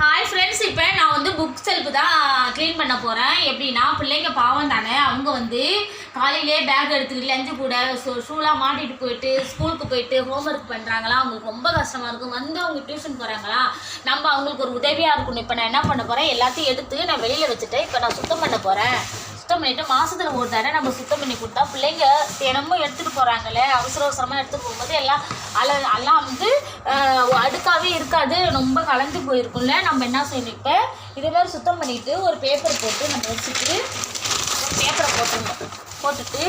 Hi friends, இப்போ நான் வந்து புக் செல்ஃபு தான் க்ளீன் பண்ண போகிறேன். எப்படின்னா, பிள்ளைங்க பாவம் தானே, அவங்க வந்து காலையிலே பேக் எடுத்துக்கிட்டு லஞ்சு கூட ஷூலாம் மாட்டிட்டு போயிட்டு ஸ்கூலுக்கு போயிட்டு ஹோம்ஒர்க் பண்ணுறாங்களா, அவங்களுக்கு ரொம்ப கஷ்டமாக இருக்கும். வந்து அவங்க டியூஷன் போகிறாங்களா, நம்ம அவங்களுக்கு ஒரு உதவியாக இருக்கணும். இப்போ நான் என்ன பண்ண போகிறேன், எல்லாத்தையும் எடுத்து நான் வெளியில் வச்சுட்டேன். இப்போ நான் சுத்தம் பண்ண போகிறேன். சுத்தம் பண்ணிவிட்டு மாதத்தில் ஒரு தடவை நம்ம சுத்தம் பண்ணி கொடுத்தா பிள்ளைங்க தினமும் எடுத்துகிட்டு போகிறாங்களே, அவசரமாக எடுத்துகிட்டு போகும்போது எல்லாம் வந்து அடுக்காகவே இருக்காது, ரொம்ப கலந்து போயிருக்கும்ல. நம்ம என்ன செய்யணும், இப்போ இதுமாதிரி சுத்தம் பண்ணிவிட்டு ஒரு பேப்பர் போட்டு நம்ம வச்சுட்டு ஒரு பேப்பரை போட்டுட்டு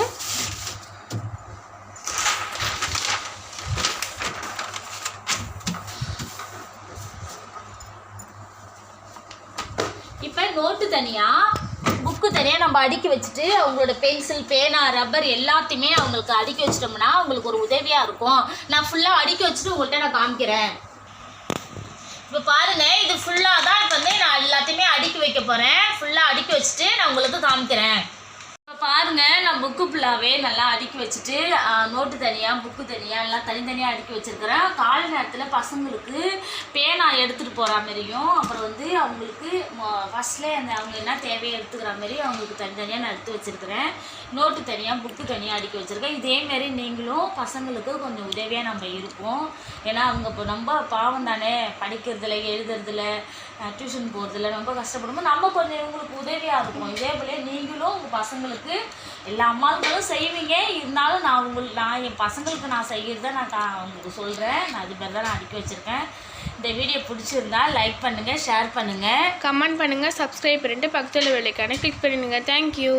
இப்போ நோட்டு தனியாக புக்கு தனியாக நம்ம அடுக்கி வச்சுட்டு அவங்களோட பென்சில் பேனா ரப்பர் எல்லாத்தையுமே அவங்களுக்கு அடுக்கி வச்சிட்டோம்னா அவங்களுக்கு ஒரு உதவியாக இருக்கும். நான் ஃபுல்லாக அடுக்கி வச்சுட்டு உங்கள்கிட்ட நான் காமிக்கிறேன். இப்போ பாருங்கள், இது ஃபுல்லாக தான் இப்போ வந்து நான் எல்லாத்தையுமே அடுக்கி வைக்க போகிறேன். ஃபுல்லாக அடுக்கி வச்சுட்டு நான் உங்களுக்கு காமிக்கிறேன். இப்போ பாருங்கள், நான் புக்கு ஃபுல்லாகவே நல்லா அடுக்கி வச்சுட்டு நோட்டு தனியாக புக்கு தனியாக எல்லாம் தனித்தனியாக அடுக்கி வச்சுருக்கிறேன். காலை நேரத்தில் பசங்களுக்கு பேனா எடுத்துகிட்டு போகிற மாதிரியும், அப்புறம் வந்து அவங்களுக்கு ஃபஸ்ட்லேயே அவங்க என்ன தேவையை எடுத்துக்கிற மாதிரி அவங்களுக்கு தனித்தனியாக நான் எடுத்து வச்சுருக்கிறேன். நோட்டு தனியாக புக்கு தனியாக அடுக்கி வச்சுருக்கேன். இதேமாரி நீங்களும் பசங்களுக்கு கொஞ்சம் உதவியாக நம்ம இருப்போம். ஏன்னா அவங்க இப்போ ரொம்ப பாவம் தானே, படிக்கிறதுல எழுதுறதுல டியூஷன் போகிறதுல ரொம்ப கஷ்டப்படும்போது நம்ம கொஞ்சம் இவங்களுக்கு உதவியாக இருக்கும். இதே போல நீங்களும் உங்கள் பசங்களுக்கு எல்லா அம்மாக்களும் செய்வீங்க. இருந்தாலும் நான் என் பசங்களுக்கு நான் செய்கிறத நான் உங்களுக்கு சொல்கிறேன். நான் அது மாதிரி தான் நான் அடுக்கி வச்சுருக்கேன். இந்த வீடியோ பிடிச்சிருந்தா லைக் பண்ணுங்கள், ஷேர் பண்ணுங்கள், கமெண்ட் பண்ணுங்கள், சப்ஸ்கிரைப் பண்ணிட்டு பக்கத்தில் வெள்ளைக்கான கிளிக் பண்ணிடுங்க. தேங்க்யூ.